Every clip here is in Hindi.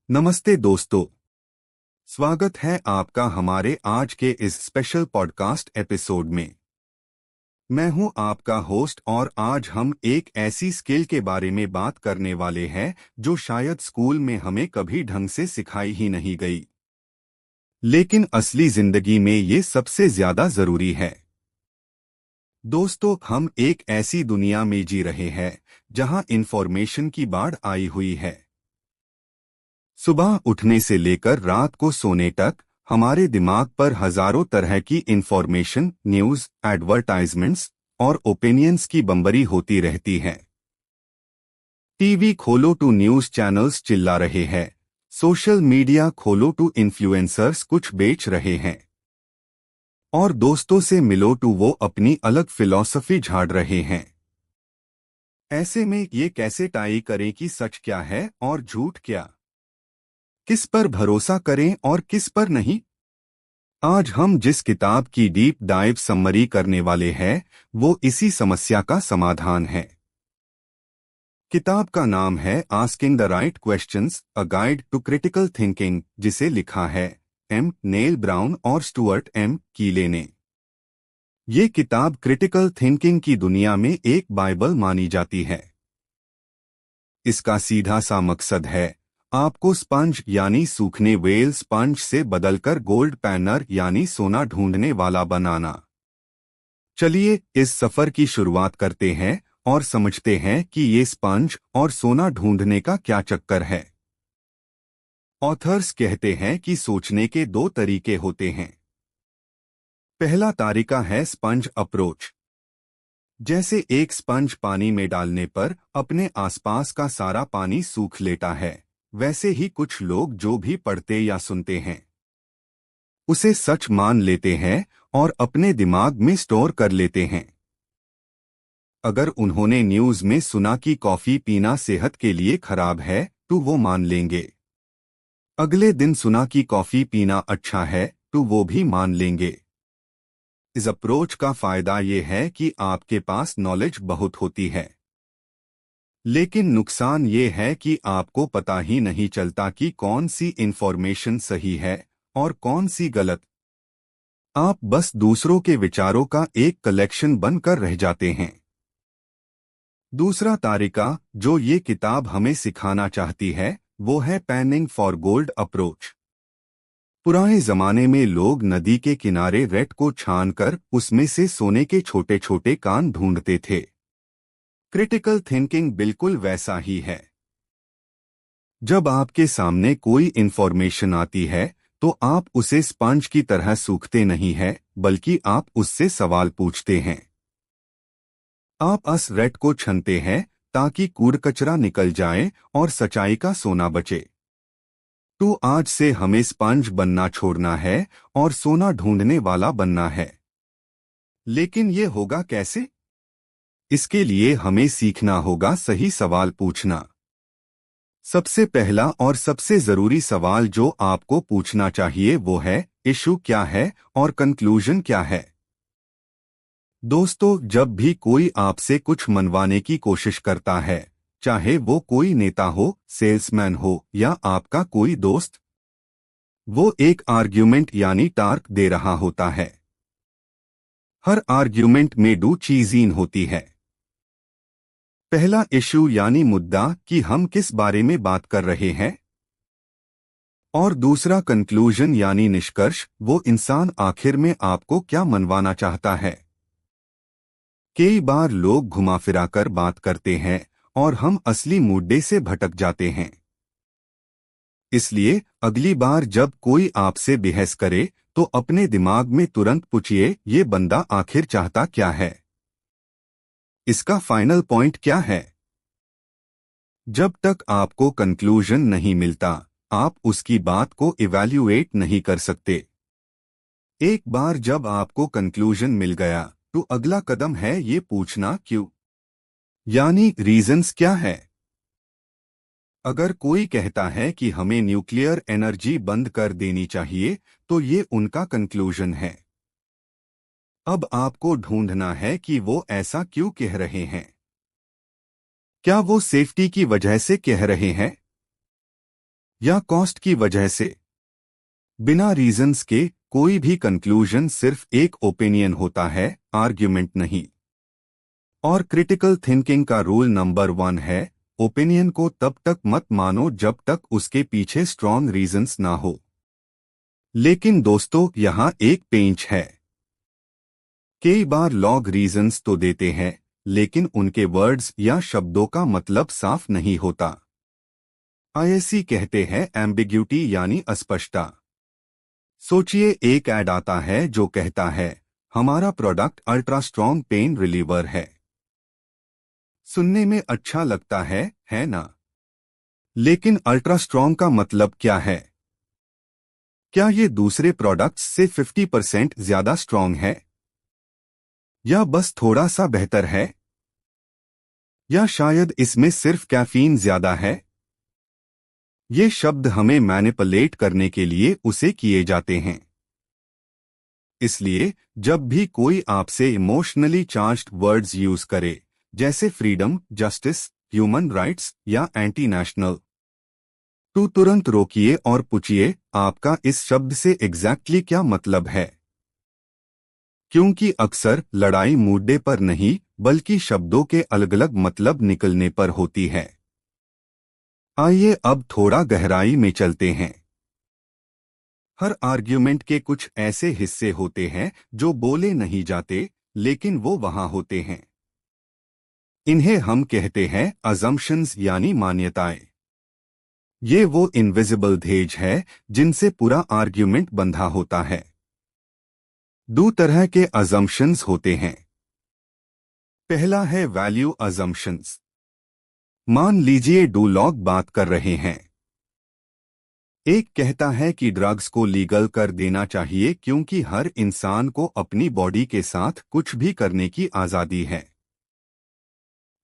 नमस्ते दोस्तों। स्वागत है आपका हमारे आज के इस स्पेशल पॉडकास्ट एपिसोड में। मैं हूं आपका होस्ट और आज हम एक ऐसी स्किल के बारे में बात करने वाले हैं जो शायद स्कूल में हमें कभी ढंग से सिखाई ही नहीं गई, लेकिन असली जिंदगी में ये सबसे ज्यादा जरूरी है। दोस्तों, हम एक ऐसी दुनिया में जी रहे हैं जहां इंफॉर्मेशन की बाढ़ आई हुई है। सुबह उठने से लेकर रात को सोने तक हमारे दिमाग पर हजारों तरह की इंफॉर्मेशन, न्यूज, एडवर्टाइजमेंट्स और ओपिनियंस की बम्बरी होती रहती है। टीवी खोलो टू न्यूज चैनल्स चिल्ला रहे हैं, सोशल मीडिया खोलो टू इन्फ्लुएंसर्स कुछ बेच रहे हैं, और दोस्तों से मिलो टू वो अपनी अलग फिलॉसफी झाड़ रहे हैं। ऐसे में ये कैसे तय करें कि सच क्या है और झूठ क्या, किस पर भरोसा करें और किस पर नहीं? आज हम जिस किताब की डीप डाइव समरी करने वाले हैं वो इसी समस्या का समाधान है। किताब का नाम है asking the right questions, a guide to critical thinking, जिसे लिखा है एम. नेल ब्राउन और स्टुअर्ट एम. कीले ने। ये किताब क्रिटिकल थिंकिंग की दुनिया में एक बाइबल मानी जाती है। इसका सीधा सा मकसद है आपको स्पंज यानी सूखने व्हेल स्पंज से बदलकर गोल्ड पैनर यानी सोना ढूंढने वाला बनाना। चलिए इस सफर की शुरुआत करते हैं और समझते हैं कि ये स्पंज और सोना ढूंढने का क्या चक्कर है। ऑथर्स कहते हैं कि सोचने के दो तरीके होते हैं। पहला तरीका है स्पंज अप्रोच। जैसे एक स्पंज पानी में डालने पर अपने आसपास का सारा पानी सूख लेता है, वैसे ही कुछ लोग जो भी पढ़ते या सुनते हैं उसे सच मान लेते हैं और अपने दिमाग में स्टोर कर लेते हैं। अगर उन्होंने न्यूज में सुना कि कॉफी पीना सेहत के लिए खराब है तो वो मान लेंगे। अगले दिन सुना कि कॉफी पीना अच्छा है तो वो भी मान लेंगे। इस अप्रोच का फायदा ये है कि आपके पास नॉलेज बहुत होती है, लेकिन नुकसान ये है कि आपको पता ही नहीं चलता कि कौन सी इंफॉर्मेशन सही है और कौन सी गलत। आप बस दूसरों के विचारों का एक कलेक्शन बनकर रह जाते हैं। दूसरा तरीका जो ये किताब हमें सिखाना चाहती है वो है पैनिंग फॉर गोल्ड अप्रोच। पुराने जमाने में लोग नदी के किनारे रेत को छानकर उसमें से सोने के छोटे छोटे कान ढूंढते थे। क्रिटिकल थिंकिंग बिल्कुल वैसा ही है। जब आपके सामने कोई इंफॉर्मेशन आती है तो आप उसे स्पंज की तरह सूखते नहीं हैं, बल्कि आप उससे सवाल पूछते हैं। आप उस रेत को छनते हैं ताकि कूड़ कचरा निकल जाए और सच्चाई का सोना बचे। तो आज से हमें स्पंज बनना छोड़ना है और सोना ढूंढने वाला बनना है। लेकिन ये होगा कैसे? इसके लिए हमें सीखना होगा सही सवाल पूछना। सबसे पहला और सबसे जरूरी सवाल जो आपको पूछना चाहिए वो है इशू क्या है और कंक्लूजन क्या है। दोस्तों, जब भी कोई आपसे कुछ मनवाने की कोशिश करता है, चाहे वो कोई नेता हो, सेल्समैन हो या आपका कोई दोस्त, वो एक आर्ग्यूमेंट यानी टार्क दे रहा होता है। हर आर्ग्यूमेंट में दो चीजें होती है। पहला इशू यानी मुद्दा कि हम किस बारे में बात कर रहे हैं, और दूसरा कंक्लूजन यानी निष्कर्ष, वो इंसान आखिर में आपको क्या मनवाना चाहता है। कई बार लोग घुमा फिरा कर बात करते हैं और हम असली मुद्दे से भटक जाते हैं। इसलिए अगली बार जब कोई आपसे बहस करे तो अपने दिमाग में तुरंत पूछिए ये बंदा आखिर चाहता क्या है, इसका फाइनल पॉइंट क्या है। जब तक आपको कंक्लूजन नहीं मिलता आप उसकी बात को इवैल्यूएट नहीं कर सकते। एक बार जब आपको कंक्लूजन मिल गया तो अगला कदम है ये पूछना क्यों, यानी रीजंस क्या है। अगर कोई कहता है कि हमें न्यूक्लियर एनर्जी बंद कर देनी चाहिए तो ये उनका कंक्लूजन है। अब आपको ढूंढना है कि वो ऐसा क्यों कह रहे हैं। क्या वो सेफ्टी की वजह से कह रहे हैं? या कॉस्ट की वजह से। बिना रीजंस के कोई भी कंक्लूजन सिर्फ एक ओपिनियन होता है, आर्ग्यूमेंट नहीं। और क्रिटिकल थिंकिंग का रूल नंबर 1 है, ओपिनियन को तब तक मत मानो जब तक उसके पीछे स्ट्रॉन्ग रीजंस ना हो। लेकिन दोस्तों, यहाँ एक पेंच है। कई बार लॉग रीजंस तो देते हैं, लेकिन उनके वर्ड्स या शब्दों का मतलब साफ नहीं होता। आईएससी कहते हैं एम्बिग्यूटी यानी अस्पष्टता। सोचिए, एक ऐड आता है जो कहता है हमारा product ultra strong pain reliever है। सुनने में अच्छा लगता है ना? लेकिन अल्ट्रा स्ट्रॉन्ग का मतलब क्या है? क्या ये दूसरे प्रोडक्ट्स से 50% ज्यादा स्ट्रॉन्ग है? या बस थोड़ा सा बेहतर है? या शायद इसमें सिर्फ कैफीन ज्यादा है? ये शब्द हमें मैनिपुलेट करने के लिए उसे किए जाते हैं। इसलिए जब भी कोई आपसे इमोशनली चार्ज्ड वर्ड्स यूज करे, जैसे फ्रीडम, जस्टिस, ह्यूमन राइट्स या एंटी नेशनल, तो तुरंत रोकिए और पूछिए आपका इस शब्द से एग्जैक्टली क्या मतलब है। क्योंकि अक्सर लड़ाई मुद्दे पर नहीं, बल्कि शब्दों के अलग अलग मतलब निकलने पर होती है। आइए अब थोड़ा गहराई में चलते हैं। हर आर्ग्यूमेंट के कुछ ऐसे हिस्से होते हैं जो बोले नहीं जाते, लेकिन वो वहां होते हैं। इन्हें हम कहते हैं अजम्पशंस यानी मान्यताएं। ये वो इनविजिबल धेज है जिनसे पूरा आर्ग्यूमेंट बंधा होता है। दो तरह के अजम्पशंस होते हैं। पहला है वैल्यू अजम्पशंस। मान लीजिए दो लोग बात कर रहे हैं। एक कहता है कि ड्रग्स को लीगल कर देना चाहिए क्योंकि हर इंसान को अपनी बॉडी के साथ कुछ भी करने की आज़ादी है।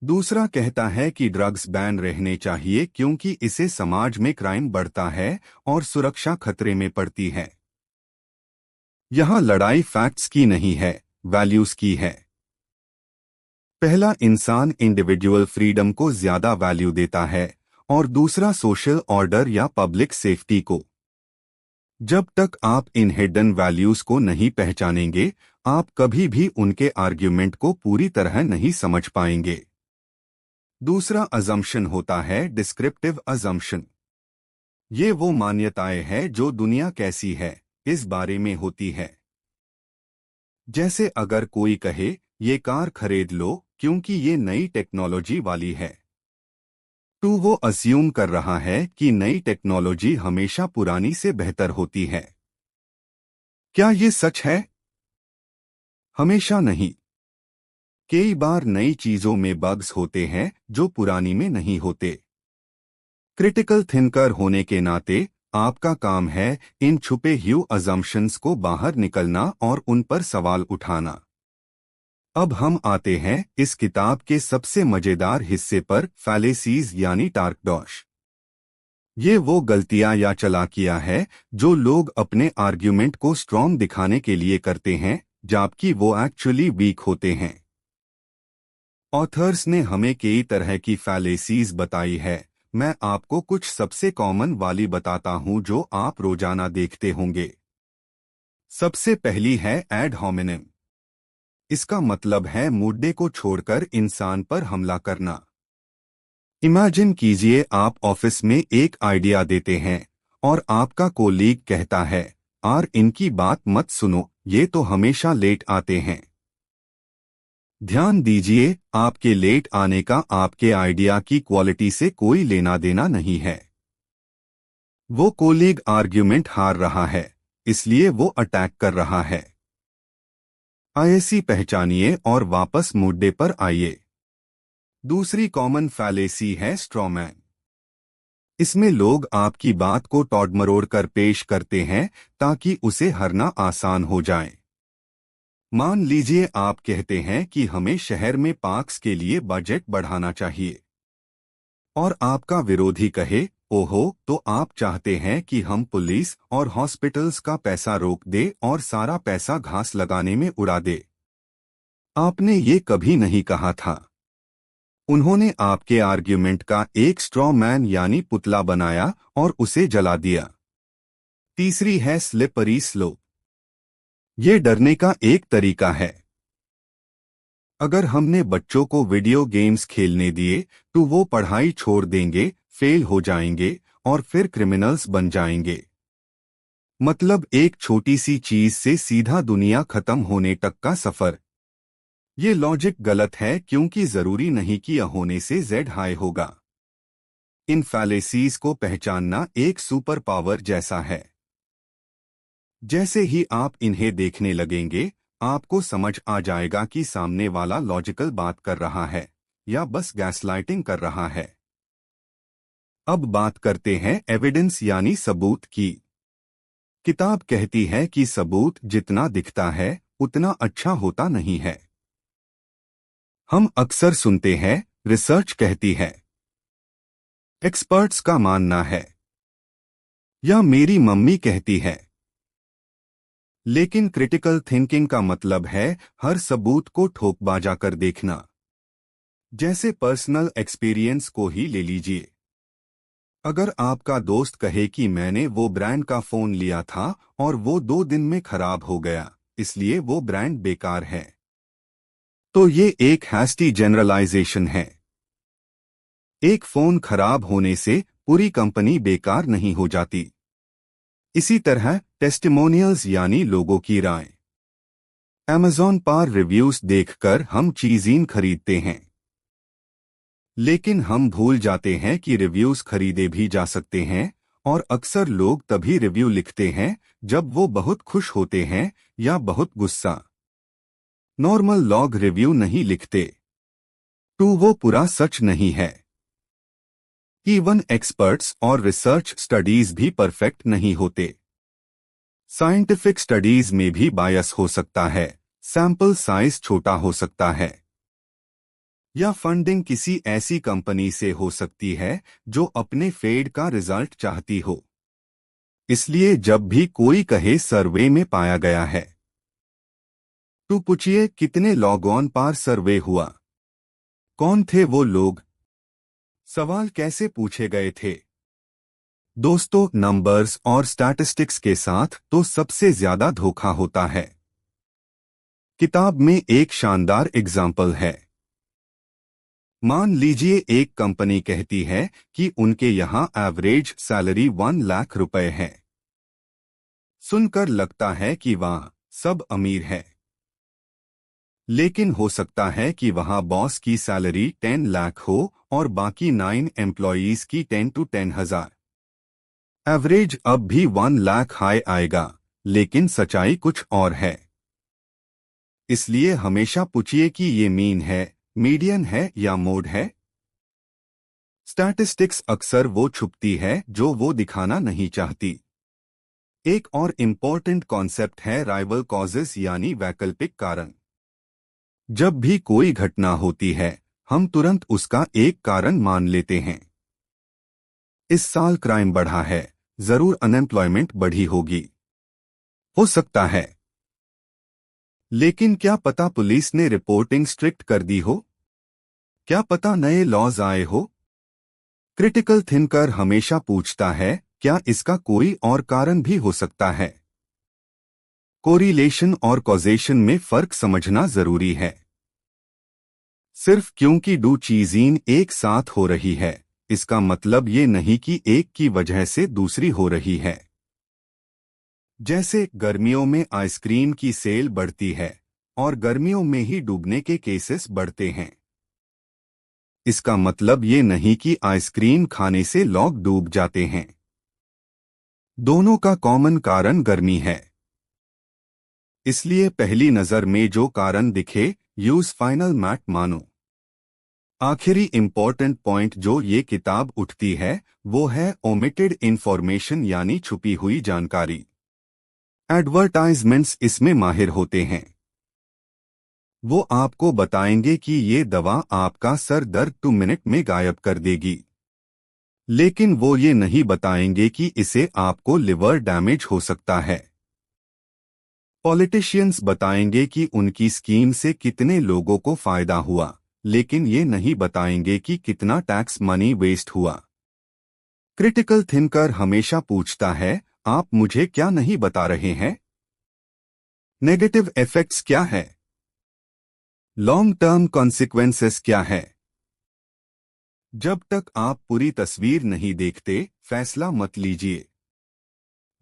दूसरा कहता है कि ड्रग्स बैन रहने चाहिए क्योंकि इससे समाज में क्राइम बढ़ता है और सुरक्षा खतरे में पड़ती है। यहाँ लड़ाई फैक्ट्स की नहीं है, वैल्यूज की है। पहला इंसान इंडिविजुअल फ्रीडम को ज्यादा वैल्यू देता है और दूसरा सोशल ऑर्डर या पब्लिक सेफ्टी को। जब तक आप इन हिडन वैल्यूज को नहीं पहचानेंगे, आप कभी भी उनके आर्ग्यूमेंट को पूरी तरह नहीं समझ पाएंगे। दूसरा अजम्पशन होता है डिस्क्रिप्टिव अजम्पशन। ये वो मान्यताएं हैं जो दुनिया कैसी है इस बारे में होती है। जैसे अगर कोई कहे ये कार खरीद लो क्योंकि ये नई टेक्नोलॉजी वाली है, तो वो अस्यूम कर रहा है कि नई टेक्नोलॉजी हमेशा पुरानी से बेहतर होती है। क्या ये सच है? हमेशा नहीं। कई बार नई चीजों में बग्स होते हैं जो पुरानी में नहीं होते। क्रिटिकल थिंकर होने के नाते आपका काम है इन छुपे ह्यू अजम्पशंस को बाहर निकलना और उन पर सवाल उठाना। अब हम आते हैं इस किताब के सबसे मजेदार हिस्से पर, फैलेसीज यानी टार्कडॉश। ये वो गलतियां या चालाकियां है जो लोग अपने आर्ग्यूमेंट को स्ट्रॉन्ग दिखाने के लिए करते हैं, जबकि वो एक्चुअली वीक होते हैं। ऑथर्स ने हमें कई तरह की फैलेसीज बताई है। मैं आपको कुछ सबसे कॉमन वाली बताता हूं जो आप रोजाना देखते होंगे। सबसे पहली है एड होमिनेम। इसका मतलब है मुद्दे को छोड़कर इंसान पर हमला करना। इमेजिन कीजिए आप ऑफिस में एक आइडिया देते हैं और आपका कोलीग कहता है इनकी बात मत सुनो, ये तो हमेशा लेट आते हैं। ध्यान दीजिए, आपके लेट आने का आपके आइडिया की क्वालिटी से कोई लेना देना नहीं है। वो कोलीग आर्ग्यूमेंट हार रहा है, इसलिए वो अटैक कर रहा है। आईएससी पहचानिए और वापस मुद्दे पर आइए। दूसरी कॉमन फैलेसी है स्ट्रॉमैन। इसमें लोग आपकी बात को तोड़मरोड़ कर पेश करते हैं ताकि उसे हरना आसान हो जाए। मान लीजिए आप कहते हैं कि हमें शहर में पार्क्स के लिए बजट बढ़ाना चाहिए और आपका विरोधी कहे ओहो, तो आप चाहते हैं कि हम पुलिस और हॉस्पिटल्स का पैसा रोक दे और सारा पैसा घास लगाने में उड़ा दे। आपने ये कभी नहीं कहा था। उन्होंने आपके आर्ग्यूमेंट का एक स्ट्रॉ मैन यानी पुतला बनाया और उसे जला दिया। तीसरी है स्लिपरी स्लोप। ये डरने का एक तरीका है। अगर हमने बच्चों को वीडियो गेम्स खेलने दिए तो वो पढ़ाई छोड़ देंगे, फेल हो जाएंगे और फिर क्रिमिनल्स बन जाएंगे। मतलब एक छोटी सी चीज से सीधा दुनिया खत्म होने तक का सफर। ये लॉजिक गलत है क्योंकि जरूरी नहीं कि यह होने से जेड हाई होगा। इन फैलेसीज को पहचानना एक सुपर पावर जैसा है। जैसे ही आप इन्हें देखने लगेंगे, आपको समझ आ जाएगा कि सामने वाला लॉजिकल बात कर रहा है या बस गैसलाइटिंग कर रहा है। अब बात करते हैं एविडेंस यानी सबूत की। किताब कहती है कि सबूत जितना दिखता है उतना अच्छा होता नहीं है। हम अक्सर सुनते हैं रिसर्च कहती है, एक्सपर्ट्स का मानना है, या मेरी मम्मी कहती है। लेकिन क्रिटिकल थिंकिंग का मतलब है हर सबूत को ठोकबाजा कर देखना। जैसे पर्सनल एक्सपीरियंस को ही ले लीजिए। अगर आपका दोस्त कहे कि मैंने वो ब्रांड का फोन लिया था और वो 2 दिन में खराब हो गया, इसलिए वो ब्रांड बेकार है, तो ये एक हैस्टी जनरलाइजेशन है। एक फोन खराब होने से पूरी कंपनी बेकार नहीं हो जाती। इसी तरह टेस्टिमोनियल्स यानी लोगों की राय। अमेज़न पर रिव्यूज देखकर हम चीज़ें खरीदते हैं, लेकिन हम भूल जाते हैं कि रिव्यूज खरीदे भी जा सकते हैं और अक्सर लोग तभी रिव्यू लिखते हैं जब वो बहुत खुश होते हैं या बहुत गुस्सा। नॉर्मल लॉग रिव्यू नहीं लिखते, तो वो पूरा सच नहीं है। इवन एक्सपर्ट्स और रिसर्च स्टडीज भी परफेक्ट नहीं होते। साइंटिफिक स्टडीज में भी बायस हो सकता है, सैंपल साइज छोटा हो सकता है, या फंडिंग किसी ऐसी कंपनी से हो सकती है जो अपने फेड का रिजल्ट चाहती हो। इसलिए जब भी कोई कहे सर्वे में पाया गया है, तो पूछिए कितने लॉग ऑन पर सर्वे हुआ, कौन थे वो लोग, सवाल कैसे पूछे गए थे। दोस्तों, नंबर्स और स्टैटिस्टिक्स के साथ तो सबसे ज्यादा धोखा होता है। किताब में एक शानदार एग्जाम्पल है। मान लीजिए एक कंपनी कहती है कि उनके यहां एवरेज सैलरी 1 लाख रुपए है। सुनकर लगता है कि वहां सब अमीर है, लेकिन हो सकता है कि वहां बॉस की सैलरी 10 लाख हो और बाकी 9 एम्प्लॉयीज की 10 to 10,000। एवरेज अब भी 1 लाख हाई आएगा, लेकिन सच्चाई कुछ और है। इसलिए हमेशा पूछिए कि ये मीन है, मीडियन है या मोड है। स्टैटिस्टिक्स अक्सर वो छुपती है जो वो दिखाना नहीं चाहती। एक और इम्पोर्टेंट कॉन्सेप्ट है राइवल कॉजेस यानी वैकल्पिक कारण। जब भी कोई घटना होती है, हम तुरंत उसका एक कारण मान लेते हैं। इस साल क्राइम बढ़ा है, जरूर अनएम्प्लॉयमेंट बढ़ी होगी। हो सकता है, लेकिन क्या पता पुलिस ने रिपोर्टिंग स्ट्रिक्ट कर दी हो? क्या पता नए लॉज आए हो? क्रिटिकल थिंकर हमेशा पूछता है, क्या इसका कोई और कारण भी हो सकता है? कोरिलेशन और कॉजेशन में फर्क समझना जरूरी है। सिर्फ क्योंकि दो चीजें एक साथ हो रही है, इसका मतलब ये नहीं कि एक की वजह से दूसरी हो रही है। जैसे गर्मियों में आइसक्रीम की सेल बढ़ती है और गर्मियों में ही डूबने के केसेस बढ़ते हैं। इसका मतलब ये नहीं कि आइसक्रीम खाने से लोग डूब जाते हैं। दोनों का कॉमन कारण गर्मी है। इसलिए पहली नजर में जो कारण दिखे, यूज फाइनल मैट मानो। आखिरी इंपॉर्टेंट पॉइंट जो ये किताब उठती है वो है ओमिटेड इंफॉर्मेशन यानी छुपी हुई जानकारी। एडवर्टाइजमेंट्स इसमें माहिर होते हैं। वो आपको बताएंगे कि ये दवा आपका सर दर्द 2 मिनट में गायब कर देगी, लेकिन वो ये नहीं बताएंगे कि इससे आपको लिवर डैमेज हो सकता है। पॉलिटिशियंस बताएंगे कि उनकी स्कीम से कितने लोगों को फायदा हुआ, लेकिन ये नहीं बताएंगे कि कितना टैक्स मनी वेस्ट हुआ। क्रिटिकल थिंकर हमेशा पूछता है, आप मुझे क्या नहीं बता रहे हैं? नेगेटिव इफेक्ट्स क्या है? लॉन्ग टर्म कॉन्सिक्वेंसेस क्या है? जब तक आप पूरी तस्वीर नहीं देखते, फैसला मत लीजिए।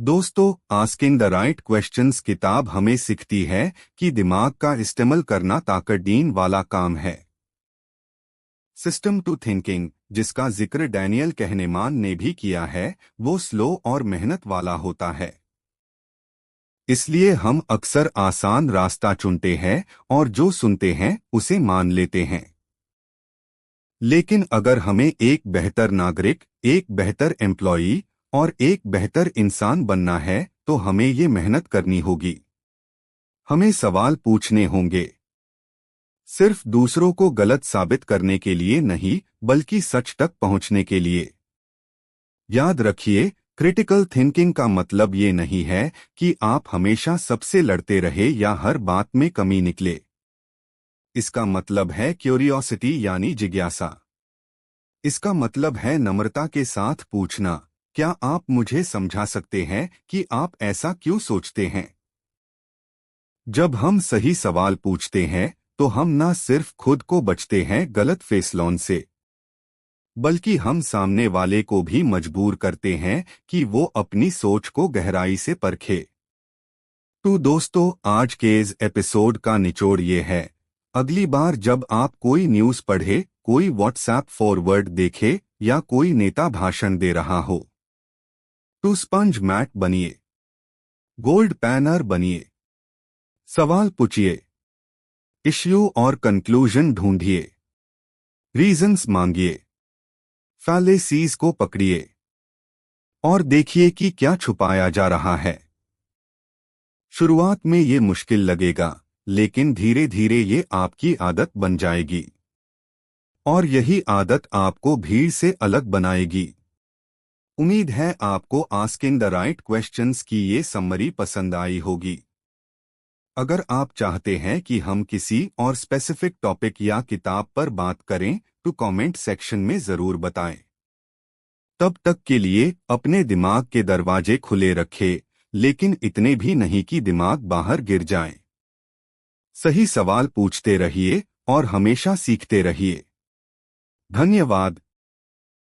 दोस्तों, आस्किंग द राइट क्वेश्चंस किताब हमें सिखाती है कि दिमाग का इस्तेमाल करना ताकतदीन वाला काम है। सिस्टम टू थिंकिंग, जिसका जिक्र डैनियल कहनेमान ने भी किया है, वो स्लो और मेहनत वाला होता है। इसलिए हम अक्सर आसान रास्ता चुनते हैं और जो सुनते हैं उसे मान लेते हैं। लेकिन अगर हमें एक बेहतर नागरिक, एक बेहतर एम्प्लॉई और एक बेहतर इंसान बनना है, तो हमें ये मेहनत करनी होगी। हमें सवाल पूछने होंगे, सिर्फ दूसरों को गलत साबित करने के लिए नहीं, बल्कि सच तक पहुंचने के लिए। याद रखिए, क्रिटिकल थिंकिंग का मतलब ये नहीं है कि आप हमेशा सबसे लड़ते रहे या हर बात में कमी निकले। इसका मतलब है क्यूरियोसिटी यानी जिज्ञासा। इसका मतलब है नम्रता के साथ पूछना, क्या आप मुझे समझा सकते हैं कि आप ऐसा क्यों सोचते हैं? जब हम सही सवाल पूछते हैं, तो हम न सिर्फ खुद को बचते हैं गलत फैसलों से, बल्कि हम सामने वाले को भी मजबूर करते हैं कि वो अपनी सोच को गहराई से परखे। तो दोस्तों, आज के इस एपिसोड का निचोड़ ये है, अगली बार जब आप कोई न्यूज़ पढ़े, कोई व्हाट्सएप फॉरवर्ड देखे या कोई नेता भाषण दे रहा हो, तो स्पंज मैट बनिए, गोल्ड पैनर बनिए। सवाल पूछिए, इश्यू और कंक्लूजन ढूंढिए, रीजंस मांगिए, फैलेसीज को पकड़िए और देखिए कि क्या छुपाया जा रहा है। शुरुआत में ये मुश्किल लगेगा, लेकिन धीरे धीरे ये आपकी आदत बन जाएगी और यही आदत आपको भीड़ से अलग बनाएगी। उम्मीद है आपको आस्किंग द राइट क्वेश्चंस की ये समरी पसंद आई होगी। अगर आप चाहते हैं कि हम किसी और स्पेसिफिक टॉपिक या किताब पर बात करें, तो कमेंट सेक्शन में जरूर बताएं। तब तक के लिए अपने दिमाग के दरवाजे खुले रखें, लेकिन इतने भी नहीं कि दिमाग बाहर गिर जाए। सही सवाल पूछते रहिए और हमेशा सीखते रहिए। धन्यवाद।